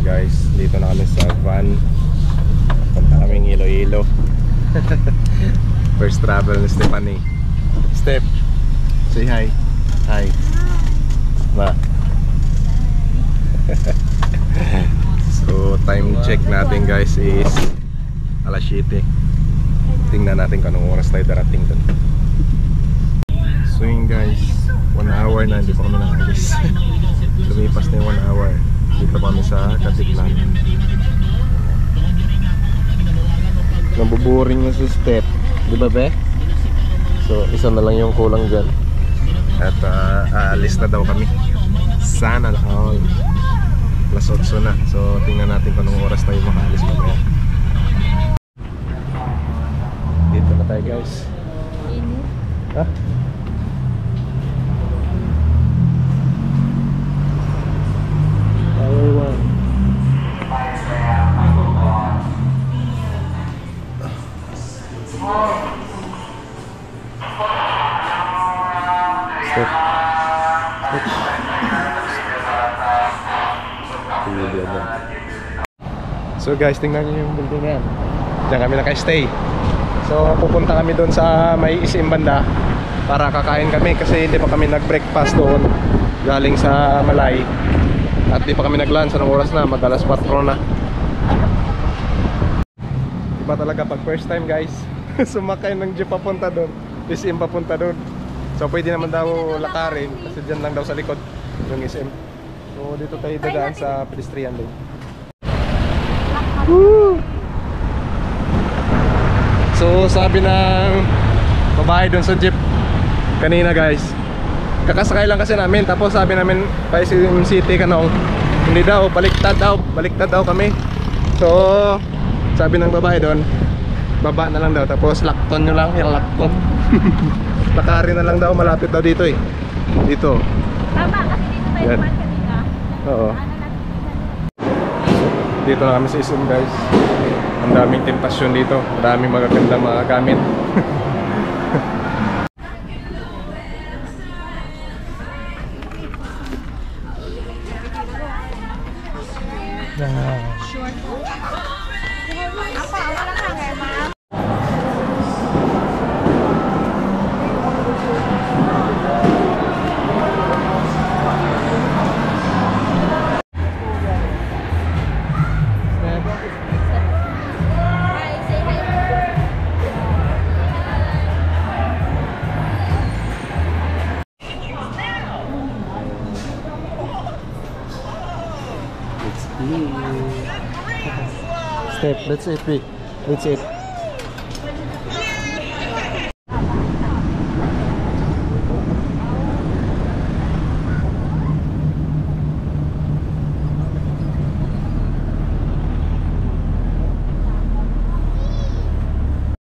guys, dito na kami sa van. Punta kaming Iloilo. First travel ni Stephanie. Step, say hi. Hi. Ma. So time check natin guys is alas 7. Tingnan natin kung anong oras tayo darating dun. So yun guys, 1 hour na hindi pa kami nakalis. Lumipas na yung 1 hour. Dito kami sa Katiklan. Nabuboring na si Step, di ba be? So isa na lang yung kulang dyan. At aalis na daw kami. Sana all. Plus 8 na. So tingnan natin kung anong oras tayo makaalis mamaya. Dito na tayo guys. Ha? So guys, tingnan nyo yung building na yan. Diyan kami naka-stay. So pupunta kami doon sa may Isim banda para kakain kami kasi hindi pa kami nag-breakfast doon galing sa Malay. At di pa kami nag-lunch. Anong oras na? Mag-alas 4 na. Iba talaga pag first time guys sumakay ng jeep papunta doon, Isim papunta doon. So pwede naman daw lakarin kasi dyan lang daw sa likod yung Isim. So dito tayo dadaan sa pedestrian lane. Woo! So sabi ng babae doon sa jeep kanina guys, kakasakay lang kasi namin, tapos sabi namin pa Isim City kanong hindi daw, baliktad daw kami. So sabi ng babae doon, baba na lang daw, tapos lakton nyo lang, yung lakton. Lakarin na lang daw, malapit daw dito eh. Dito. Tama, kasi dito tayo naman kanina. Oo. Dito na kami sa Isim guys. Ang daming tentasyon dito, maraming magagandang mga gamit. Step, let's eat.